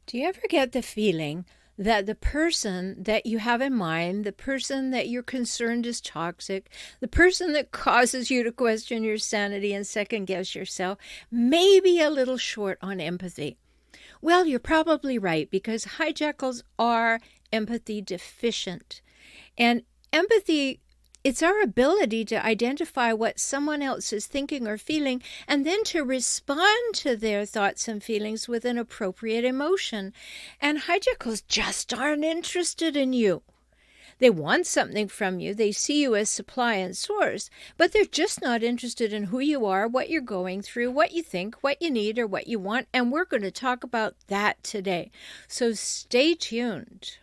Do you ever get the feeling that the person that you have in mind, the person that you're concerned is toxic, the person that causes you to question your sanity and second guess yourself, may be a little short on empathy? Well, you're probably right, because hijackals are empathy deficient. And empathy, it's our ability to identify what someone else is thinking or feeling, and then to respond to their thoughts and feelings with an appropriate emotion. And hijackals just aren't interested in you. They want something from you. They see you as supply and source, but they're just not interested in who you are, what you're going through, what you think, what you need, or what you want. And we're going to talk about that today. So stay tuned.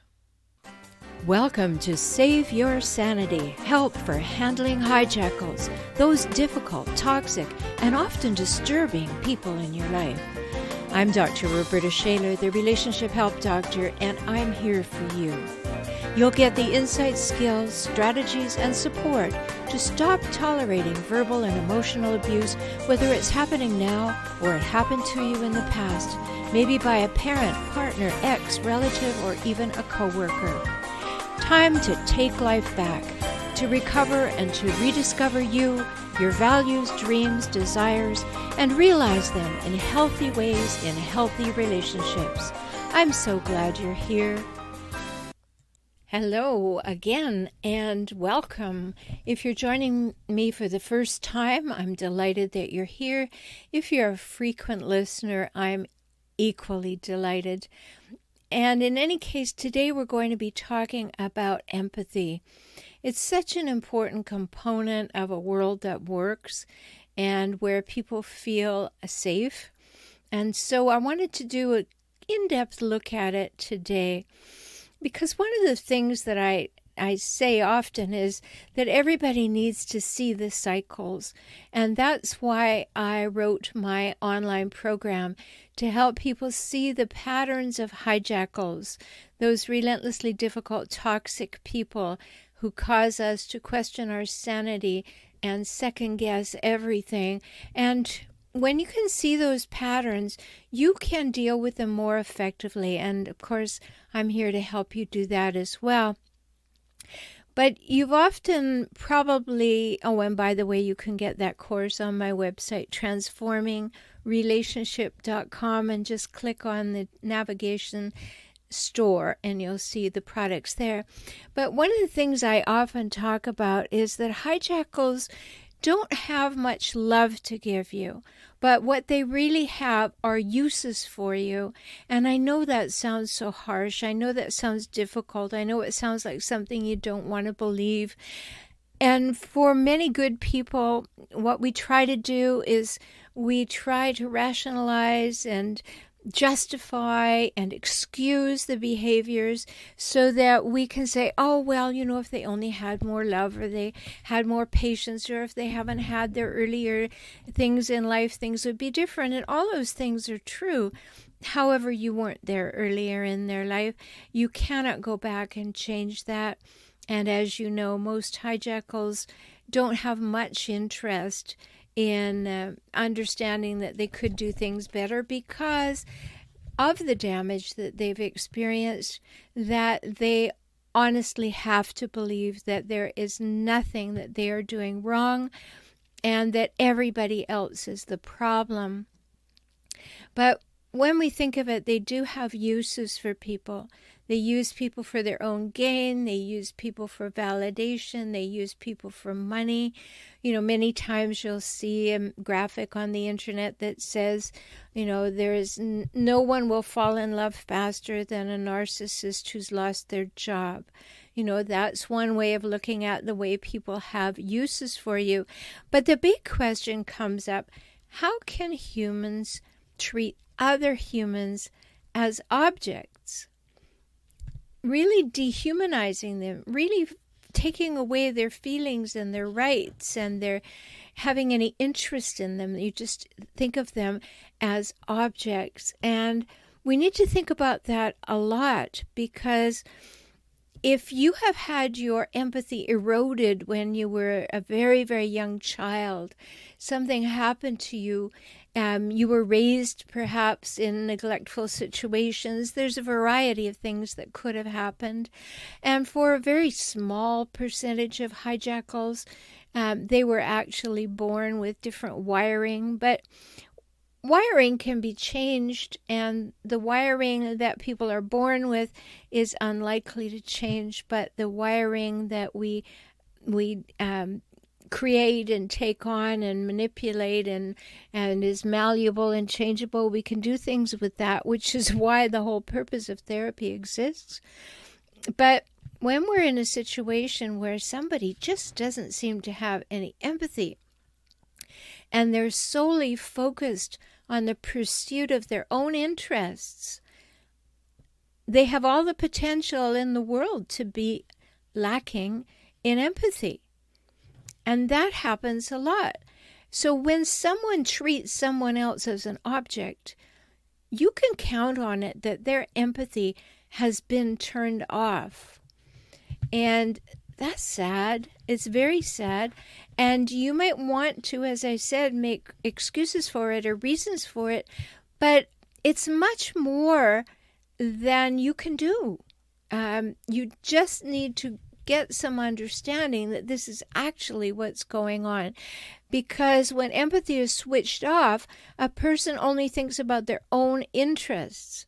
Welcome to Save Your Sanity, help for handling hijackals, those difficult, toxic, and often disturbing people in your life. I'm Dr. Rhoberta Shaler, the Relationship Help Doctor, and I'm here for you. You'll get the insight, skills, strategies, and support to stop tolerating verbal and emotional abuse, whether it's happening now or it happened to you in the past, maybe by a parent, partner, ex, relative, or even a coworker. Time to take life back, to recover and to rediscover you, your values, dreams, desires, and realize them in healthy ways in healthy relationships. I'm so glad you're here. Hello again and welcome. If you're joining me for the first time, I'm delighted that you're here. If you're a frequent listener, I'm equally delighted. And in any case, today we're going to be talking about empathy. It's such an important component of a world that works and where people feel safe. And so I wanted to do an in-depth look at it today, because one of the things that I say often is that everybody needs to see the cycles. And that's why I wrote my online program, to help people see the patterns of hijackals, those relentlessly difficult, toxic people who cause us to question our sanity and second guess everything. And when you can see those patterns, you can deal with them more effectively. And of course, I'm here to help you do that as well. But you've often probably, and by the way, you can get that course on my website, transformingrelationship.com, and just click on the navigation store and you'll see the products there. But one of the things I often talk about is that hijackals don't have much love to give you, but what they really have are uses for you. And I know that sounds so harsh. I know that sounds difficult. I know it sounds like something you don't want to believe. And for many good people, what we try to do is we try to rationalize and justify and excuse the behaviors so that we can say, oh, well, if they only had more love, or they had more patience, or if they haven't had their earlier things in life, things would be different. And all those things are true. However, you weren't there earlier in their life. You cannot go back and change that. And as you know, most hijackals don't have much interest in understanding that they could do things better because of the damage that they've experienced, that they honestly have to believe that there is nothing that they are doing wrong and that everybody else is the problem. But when we think of it, they do have uses for people. They use people for their own gain. They use people for validation. They use people for money. Many times you'll see a graphic on the internet that says, no one will fall in love faster than a narcissist who's lost their job. That's one way of looking at the way people have uses for you. But the big question comes up, how can humans treat other humans as objects? Really dehumanizing them, really taking away their feelings and their rights and their having any interest in them. You just think of them as objects. And we need to think about that a lot, because if you have had your empathy eroded when you were a very, very young child, something happened to you, you were raised perhaps in neglectful situations, there's a variety of things that could have happened. And for a very small percentage of hijackals, they were actually born with different wiring, but wiring can be changed, and the wiring that people are born with is unlikely to change, but the wiring that we create and take on and manipulate and is malleable and changeable, we can do things with that, which is why the whole purpose of therapy exists. But when we're in a situation where somebody just doesn't seem to have any empathy, and they're solely focused on the pursuit of their own interests, they have all the potential in the world to be lacking in empathy. And that happens a lot. So when someone treats someone else as an object, you can count on it that their empathy has been turned off. And that's sad. It's very sad. And you might want to, as I said, make excuses for it or reasons for it, but it's much more than you can do. You just need to get some understanding that this is actually what's going on. Because when empathy is switched off, a person only thinks about their own interests.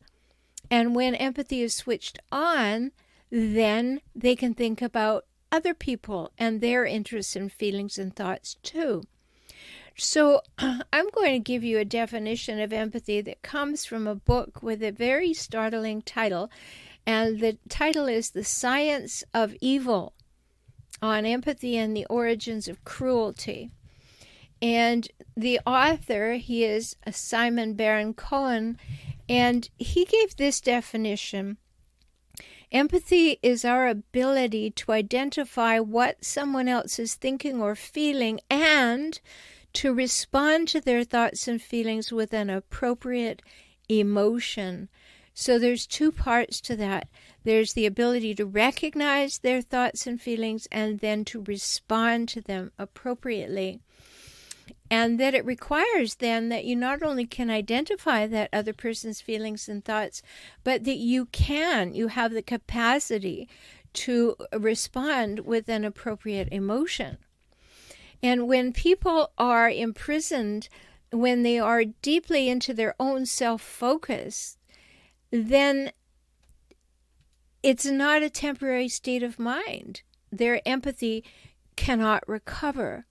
And when empathy is switched on, then they can think about other people and their interests and feelings and thoughts too. So I'm going to give you a definition of empathy that comes from a book with a very startling title. And the title is The Science of Evil, on Empathy and the Origins of Cruelty. And the author, he is Simon Baron-Cohen, and he gave this definition. Empathy is our ability to identify what someone else is thinking or feeling and to respond to their thoughts and feelings with an appropriate emotion. So there's two parts to that. There's the ability to recognize their thoughts and feelings and then to respond to them appropriately. And that it requires then that you not only can identify that other person's feelings and thoughts, but that you have the capacity to respond with an appropriate emotion. And when people are imprisoned, when they are deeply into their own self-focus, then it's not a temporary state of mind. Their empathy cannot recover.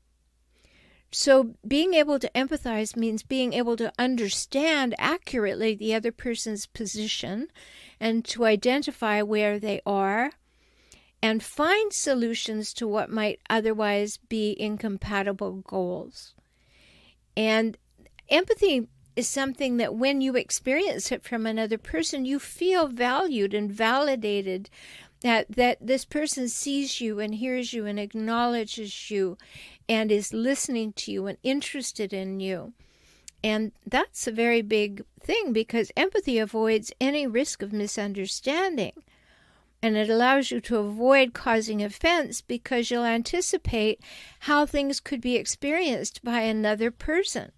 So being able to empathize means being able to understand accurately the other person's position and to identify where they are and find solutions to what might otherwise be incompatible goals. And empathy is something that when you experience it from another person, you feel valued and validated, that this person sees you and hears you and acknowledges you and is listening to you and interested in you. And that's a very big thing because empathy avoids any risk of misunderstanding. And it allows you to avoid causing offense because you'll anticipate how things could be experienced by another person.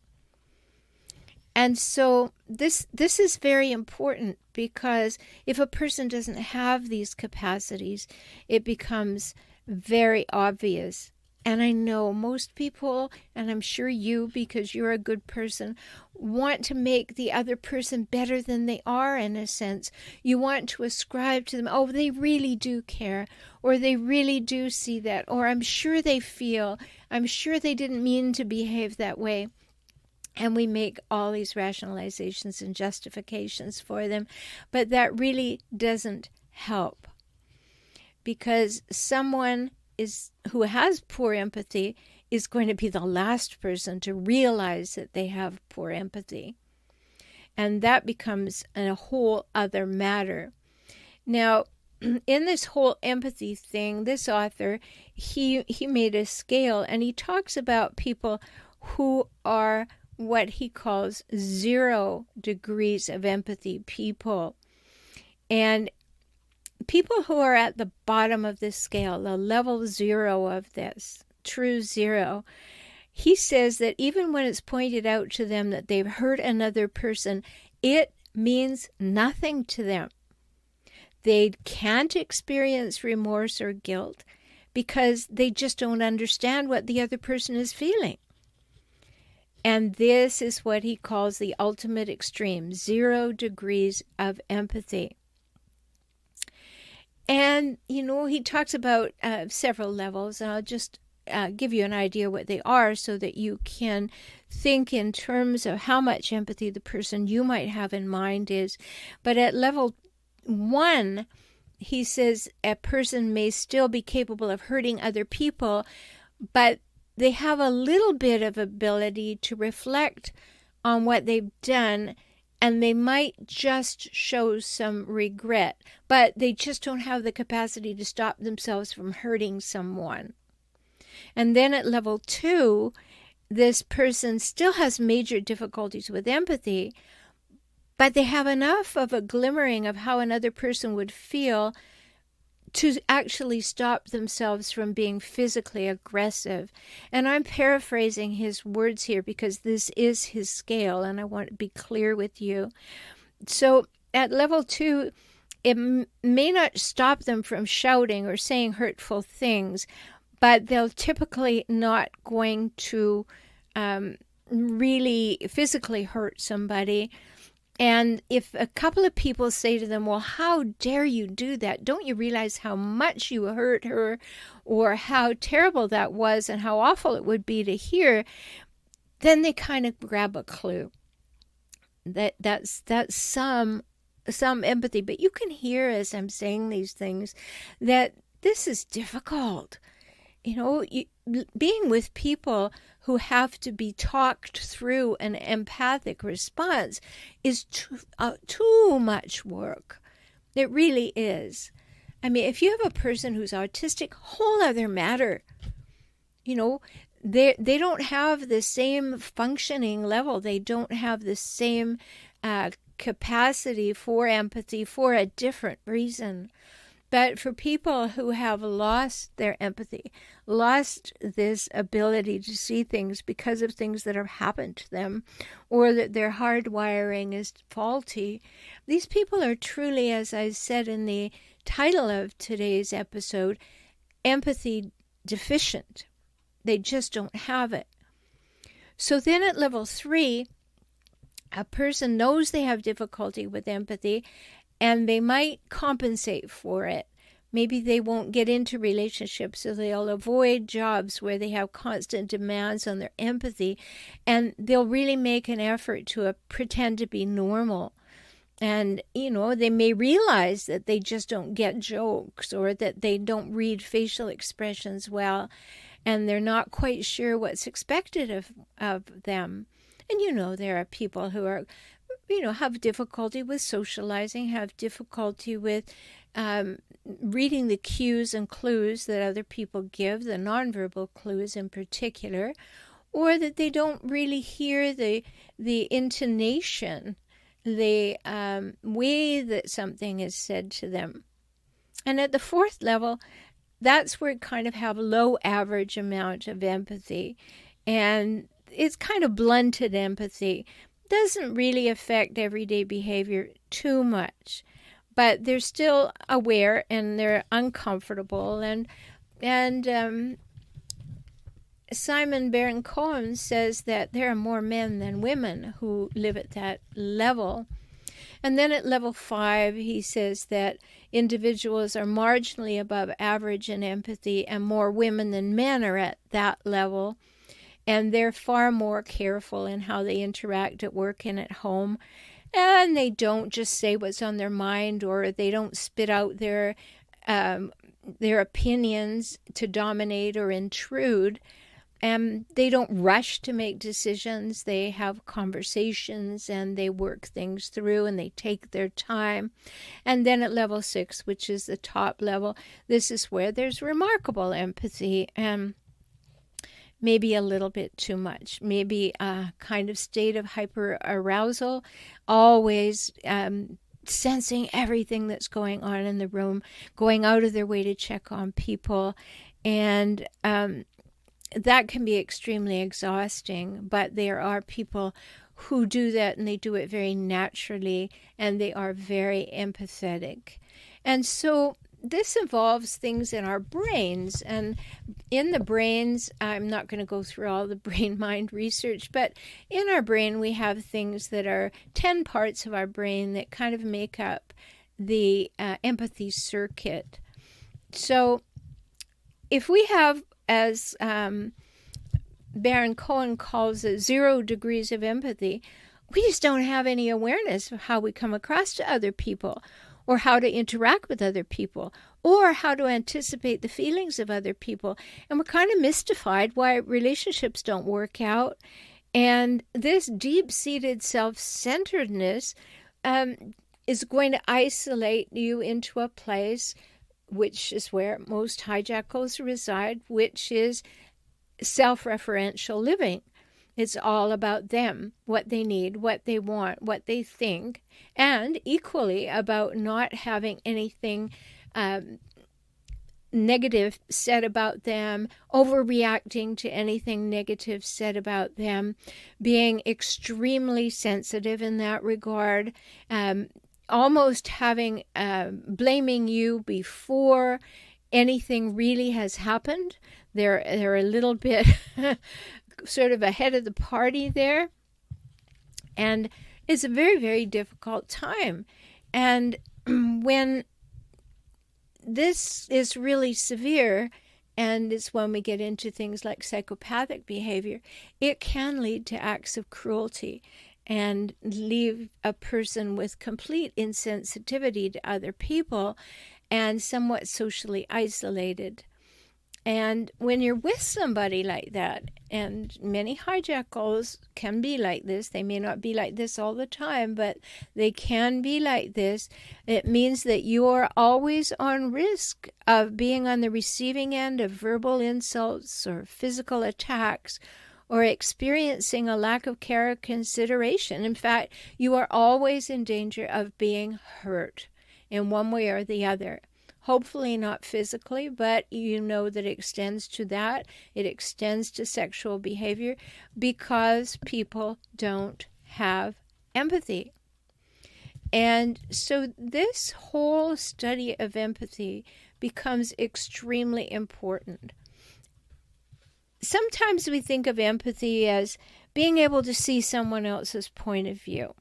And so this is very important because if a person doesn't have these capacities, it becomes very obvious. And I know most people, and I'm sure you, because you're a good person, want to make the other person better than they are in a sense. You want to ascribe to them, oh, they really do care, or they really do see that, or I'm sure they feel, I'm sure they didn't mean to behave that way. And we make all these rationalizations and justifications for them. But that really doesn't help. Because someone who has poor empathy is going to be the last person to realize that they have poor empathy. And that becomes a whole other matter. Now, in this whole empathy thing, this author, he made a scale, and he talks about people who are what he calls 0 degrees of empathy people. And people who are at the bottom of this scale, the level 0 of this, true 0, he says that even when it's pointed out to them that they've hurt another person, it means nothing to them. They can't experience remorse or guilt because they just don't understand what the other person is feeling. And this is what he calls the ultimate extreme, 0 degrees of empathy. And, he talks about several levels, and I'll just give you an idea what they are so that you can think in terms of how much empathy the person you might have in mind is. But at level 1, he says a person may still be capable of hurting other people, but they have a little bit of ability to reflect on what they've done, and they might just show some regret, but they just don't have the capacity to stop themselves from hurting someone. And then at level 2, this person still has major difficulties with empathy, but they have enough of a glimmering of how another person would feel to actually stop themselves from being physically aggressive. And I'm paraphrasing his words here because this is his scale, and I want to be clear with you. So at level 2, it may not stop them from shouting or saying hurtful things, but they'll typically not going to really physically hurt somebody. And if a couple of people say to them, well, how dare you do that? Don't you realize how much you hurt her, or how terrible that was and how awful it would be to hear? Then they kind of grab a clue. That's some empathy. But you can hear as I'm saying these things that this is difficult. Being with people who have to be talked through an empathic response is too much work. It really is. I mean, if you have a person who's autistic, whole other matter. They don't have the same functioning level. They don't have the same capacity for empathy for a different reason. But for people who have lost their empathy, lost this ability to see things because of things that have happened to them, or that their hardwiring is faulty, these people are truly, as I said in the title of today's episode, empathy deficient. They just don't have it. So then at level 3, a person knows they have difficulty with empathy, and they might compensate for it. Maybe they won't get into relationships, so they'll avoid jobs where they have constant demands on their empathy, and they'll really make an effort to pretend to be normal. And, they may realize that they just don't get jokes, or that they don't read facial expressions well, and they're not quite sure what's expected of them. And, there are people who are have difficulty with socializing, have difficulty with reading the cues and clues that other people give, the nonverbal clues in particular, or that they don't really hear the intonation, the way that something is said to them. And at the 4th level, that's where it kind of have low average amount of empathy, and it's kind of blunted empathy. Doesn't really affect everyday behavior too much, but they're still aware and they're uncomfortable. And Simon Baron-Cohen says that there are more men than women who live at that level. And then at level 5, he says that individuals are marginally above average in empathy, and more women than men are at that level. And they're far more careful in how they interact at work and at home. And they don't just say what's on their mind, or they don't spit out their opinions to dominate or intrude. And they don't rush to make decisions. They have conversations and they work things through and they take their time. And then at level 6, which is the top level, this is where there's remarkable empathy and maybe a little bit too much, maybe a kind of state of hyperarousal, always sensing everything that's going on in the room, going out of their way to check on people. And that can be extremely exhausting, but there are people who do that, and they do it very naturally, and they are very empathetic. And so this involves things in our brains. And in the brains, I'm not going to go through all the brain-mind research, but in our brain we have things that are 10 parts of our brain that kind of make up the empathy circuit. So if we have, as baron-cohen calls it, 0 degrees of empathy, we just don't have any awareness of how we come across to other people, or how to interact with other people, or how to anticipate the feelings of other people. And we're kind of mystified why relationships don't work out. And this deep-seated self-centeredness is going to isolate you into a place, which is where most hijackals reside, which is self-referential living. It's all about them, what they need, what they want, what they think, and equally about not having anything negative said about them, overreacting to anything negative said about them, being extremely sensitive in that regard, almost having blaming you before anything really has happened. They're a little bit sort of ahead of the party there. And it's a very, very difficult time. And when this is really severe, and it's when we get into things like psychopathic behavior, it can lead to acts of cruelty and leave a person with complete insensitivity to other people and somewhat socially isolated. And when you're with somebody like that, and many hijackals can be like this, they may not be like this all the time, but they can be like this, it means that you are always on risk of being on the receiving end of verbal insults or physical attacks, or experiencing a lack of care or consideration. In fact, you are always in danger of being hurt in one way or the other. Hopefully not physically, but you know that it extends to that. It extends to sexual behavior because people don't have empathy. And so this whole study of empathy becomes extremely important. Sometimes we think of empathy as being able to see someone else's point of view.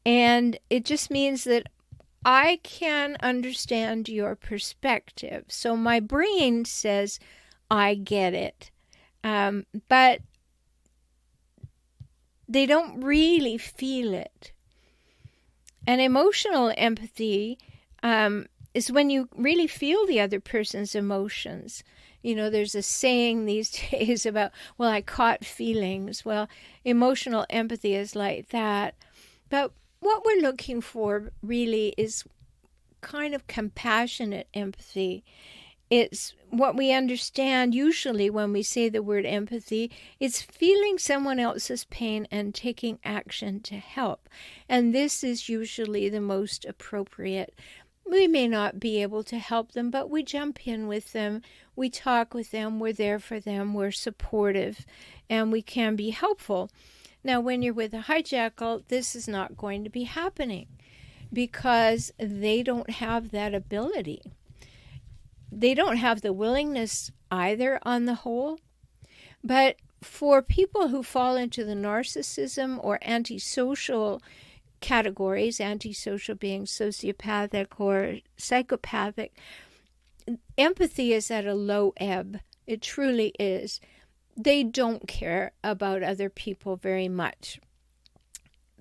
And it just means that I can understand your perspective. So my brain says, I get it. But they don't really feel it. And emotional empathy is when you really feel the other person's emotions. You know, there's a saying these days about, well, I caught feelings. Well, emotional empathy is like that. But what we're looking for really is kind of compassionate empathy. It's what we understand usually when we say the word empathy. It's feeling someone else's pain and taking action to help. And this is usually the most appropriate. We may not be able to help them, but we jump in with them. We talk with them. We're there for them. We're supportive, and we can be helpful. Now, when you're with a hijackal, this is not going to be happening because they don't have that ability. They don't have the willingness either on the whole. But for people who fall into the narcissism or antisocial categories, antisocial being sociopathic or psychopathic, empathy is at a low ebb. It truly is. They don't care about other people very much.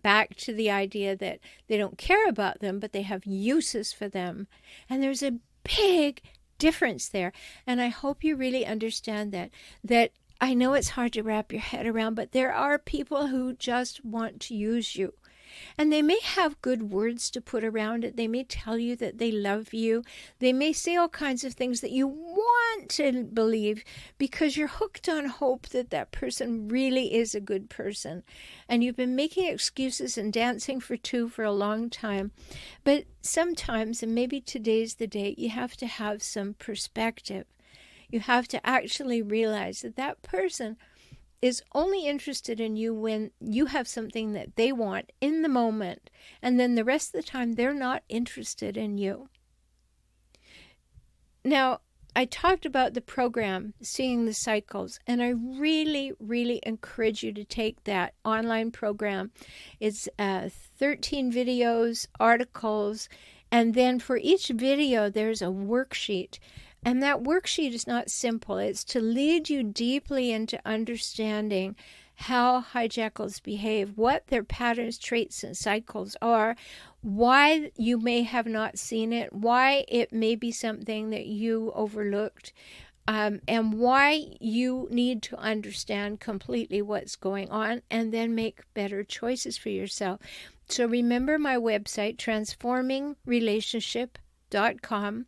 Back to the idea that they don't care about them, but they have uses for them. And there's a big difference there. And I hope you really understand that I know it's hard to wrap your head around, but there are people who just want to use you. And they may have good words to put around it. They may tell you that they love you. They may say all kinds of things that you want to believe because you're hooked on hope that that person really is a good person. And you've been making excuses and dancing for two for a long time. But sometimes, and maybe today's the day, you have to have some perspective. You have to actually realize that that person is only interested in you when you have something that they want in the moment, and then the rest of the time they're not interested in you. Now, I talked about the program, Seeing the Cycles, and I really, really encourage you to take that online program. It's 13 videos, articles, and then for each video there's a worksheet. And that worksheet is not simple. It's to lead you deeply into understanding how hijackals behave, what their patterns, traits, and cycles are, why you may have not seen it, why it may be something that you overlooked, and why you need to understand completely what's going on and then make better choices for yourself. So remember my website, transformingrelationship.com.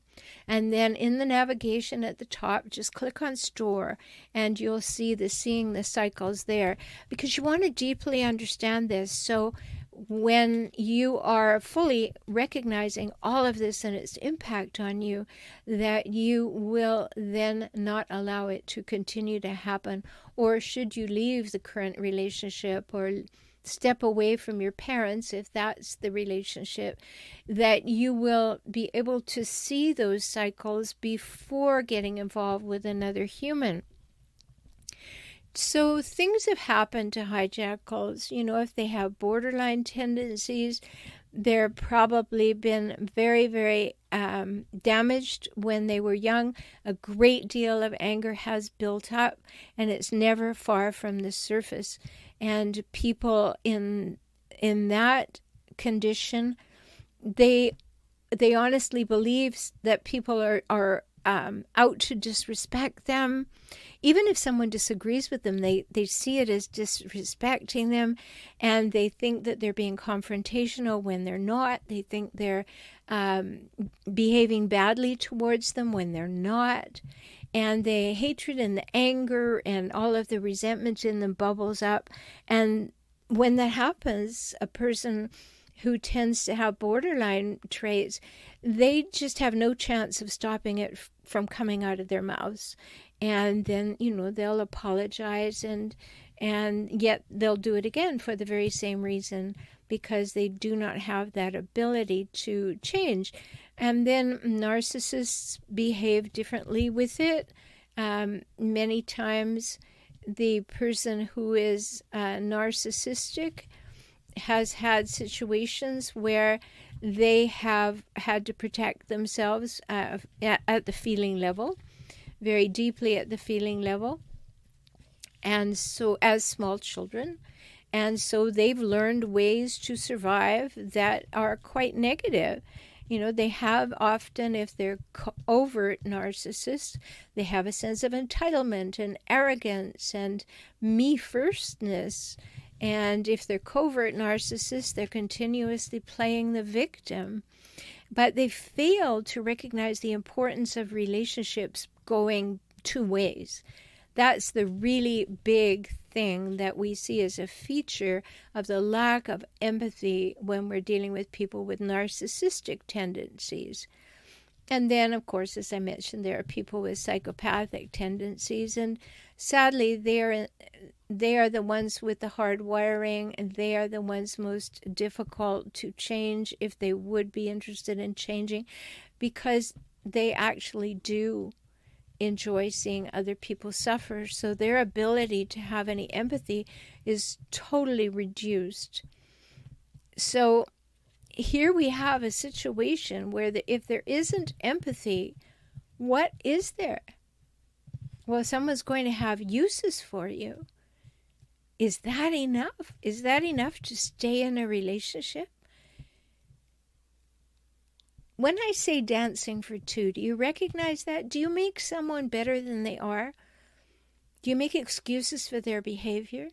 And then in the navigation at the top, just click on store and you'll see the Seeing the Cycles there, because you want to deeply understand this. So when you are fully recognizing all of this and its impact on you, that you will then not allow it to continue to happen. Or should you leave the current relationship or step away from your parents, if that's the relationship, that you will be able to see those cycles before getting involved with another human. So things have happened to hijackals. You know, if they have borderline tendencies, they're probably been very, very damaged when they were young. A great deal of anger has built up, and it's never far from the surface. And people in that condition, they honestly believe that people are out to disrespect them. Even if someone disagrees with them, they see it as disrespecting them, and they think that they're being confrontational when they're not. They think they're behaving badly towards them when they're not. And the hatred and the anger and all of the resentment in them bubbles up. And when that happens, a person who tends to have borderline traits, they just have no chance of stopping it from coming out of their mouths. And then, you know, they'll apologize and yet they'll do it again for the very same reason, because they do not have that ability to change. And then narcissists behave differently with it. Many times the person who is narcissistic has had situations where they have had to protect themselves at the feeling level, very deeply at the feeling level, and so as small children. And so they've learned ways to survive that are quite negative. You know, they have often, if they're overt narcissists, they have a sense of entitlement and arrogance and me-firstness. And if they're covert narcissists, they're continuously playing the victim. But they fail to recognize the importance of relationships going two ways. That's the really big thing that we see as a feature of the lack of empathy when we're dealing with people with narcissistic tendencies. And then, of course, as I mentioned, there are people with psychopathic tendencies, and sadly, they are the ones with the hard wiring, and they are the ones most difficult to change if they would be interested in changing, because they actually do enjoy seeing other people suffer. So their ability to have any empathy is totally reduced. So here we have a situation where if there isn't empathy, what is there? Well, someone's going to have uses for you. Is that enough? Is that enough to stay in a relationship? When I say dancing for two, do you recognize that? Do you make someone better than they are? Do you make excuses for their behavior?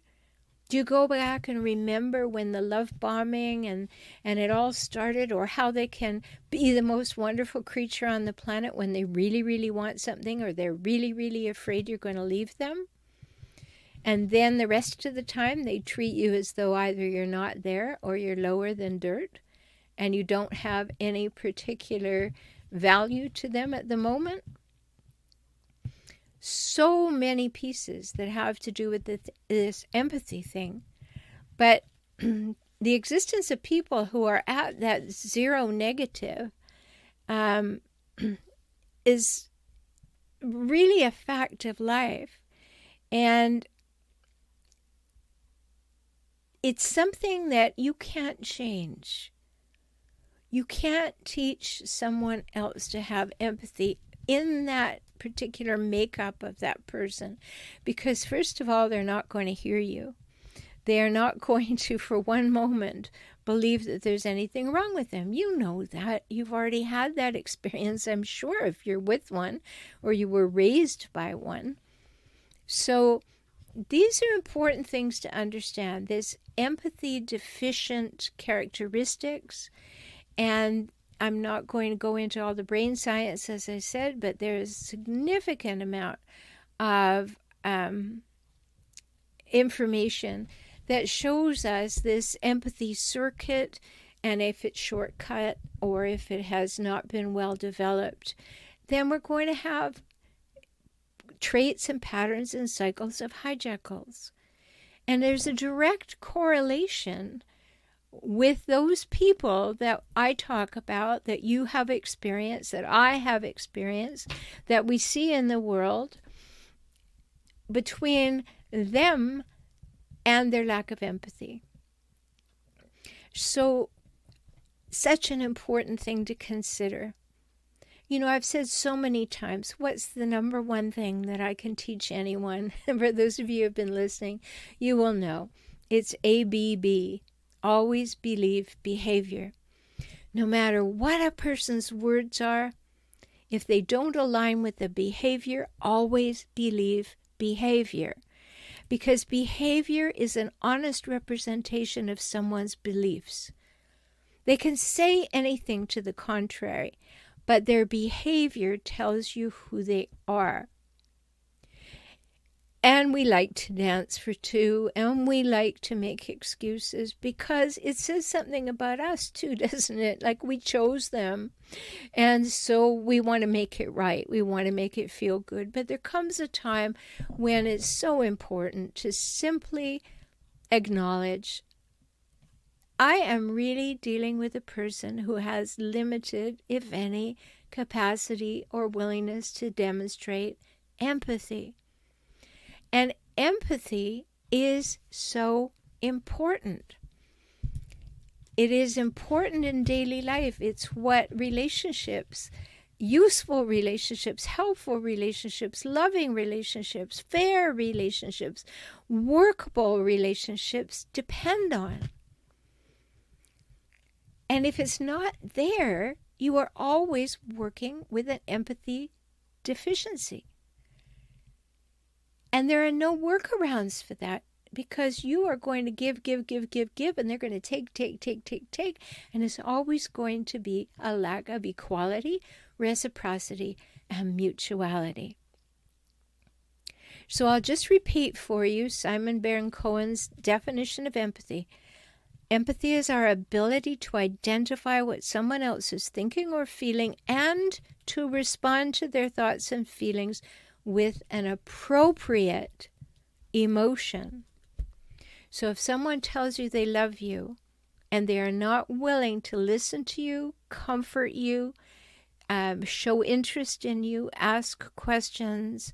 Do you go back and remember when the love bombing and it all started, or how they can be the most wonderful creature on the planet when they really, really want something, or they're really, really afraid you're going to leave them? And then the rest of the time they treat you as though either you're not there or you're lower than dirt and you don't have any particular value to them at the moment. So many pieces that have to do with this empathy thing. But the existence of people who are at that zero negative is really a fact of life. And it's something that you can't change. You can't teach someone else to have empathy in that particular makeup of that person, because first of all, they're not going to hear you. They are not going to, for one moment, believe that there's anything wrong with them. You know that. You've already had that experience, I'm sure, if you're with one or you were raised by one. So these are important things to understand. There's empathy deficient characteristics, and I'm not going to go into all the brain science, as I said, but there's a significant amount of information that shows us this empathy circuit, and if it's shortcut or if it has not been well developed, then we're going to have traits and patterns and cycles of hijackals. And there's a direct correlation with those people that I talk about, that you have experienced, that I have experienced, that we see in the world, between them and their lack of empathy. So, such an important thing to consider. You know, I've said so many times, what's the number one thing that I can teach anyone? For those of you who have been listening, you will know. It's ABB. Always believe behavior. No matter what a person's words are, if they don't align with the behavior, always believe behavior. Because behavior is an honest representation of someone's beliefs. They can say anything to the contrary, but their behavior tells you who they are. And we like to dance for two, and we like to make excuses because it says something about us too, doesn't it? Like we chose them. And so we want to make it right. We want to make it feel good. But there comes a time when it's so important to simply acknowledge, I am really dealing with a person who has limited, if any, capacity or willingness to demonstrate empathy. And empathy is so important. It is important in daily life. It's what relationships, useful relationships, helpful relationships, loving relationships, fair relationships, workable relationships depend on. And if it's not there, you are always working with an empathy deficiency. And there are no workarounds for that, because you are going to give, and they're going to take, and it's always going to be a lack of equality, reciprocity, and mutuality. So I'll just repeat for you Simon Baron-Cohen's definition of empathy. Empathy is our ability to identify what someone else is thinking or feeling and to respond to their thoughts and feelings with an appropriate emotion. So if someone tells you they love you and they are not willing to listen to you, comfort you, show interest in you, ask questions,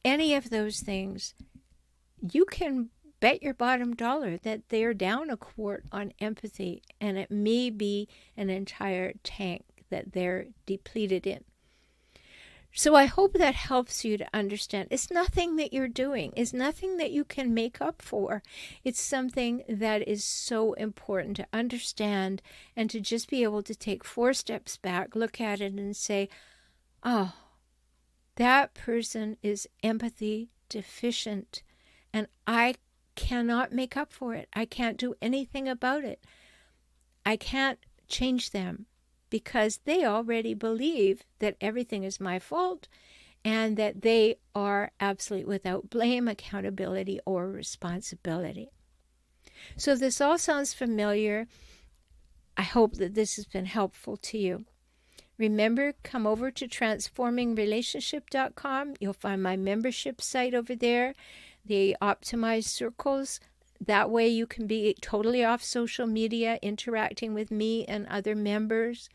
any of those things, you can bet your bottom dollar that they're down a quart on empathy, and it may be an entire tank that they're depleted in. So I hope that helps you to understand. It's nothing that you're doing. It's nothing that you can make up for. It's something that is so important to understand, and to just be able to take 4 steps back, look at it and say, oh, that person is empathy deficient, and I cannot make up for it. I can't do anything about it. I can't change them because they already believe that everything is my fault and that they are absolutely without blame, accountability, or responsibility. So this all sounds familiar. I hope that this has been helpful to you. Remember, come over to transformingrelationship.com. You'll find my membership site over there, the optimized circles. That way you can be totally off social media, interacting with me and other members.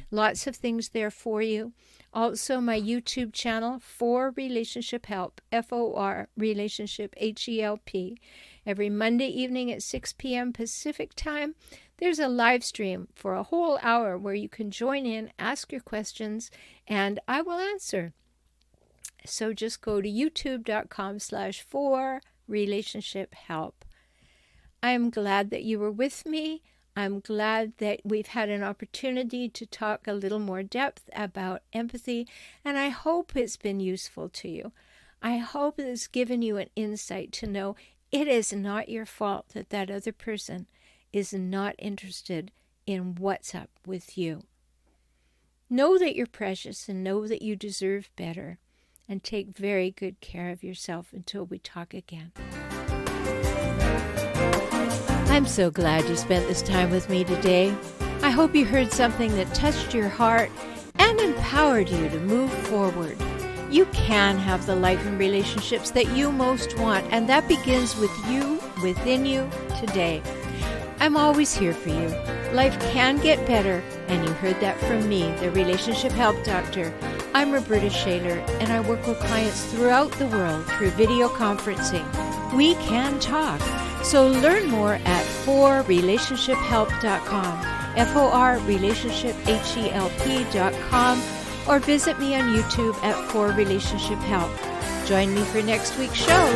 Lots of things there for you. Also, my YouTube channel, For Relationship Help, FOR, Relationship, HELP. Every Monday evening at 6 p.m. Pacific time, there's a live stream for a whole hour where you can join in, ask your questions, and I will answer. So just go to youtube.com/For Relationship Help. I'm glad that you were with me. I'm glad that we've had an opportunity to talk a little more depth about empathy, and I hope it's been useful to you. I hope it's given you an insight to know it is not your fault that that other person is not interested in what's up with you. Know that you're precious and know that you deserve better, and take very good care of yourself until we talk again. I'm so glad you spent this time with me today. I hope you heard something that touched your heart and empowered you to move forward. You can have the life and relationships that you most want, and that begins with you, within you, today. I'm always here for you. Life can get better, and you heard that from me, the Relationship Help Doctor. I'm Rhoberta Shaler, and I work with clients throughout the world through video conferencing. We can talk. So learn more at forrelationshiphelp.com, forrelationshiphelp.com, or visit me on YouTube at For Relationship Help. Join me for next week's show.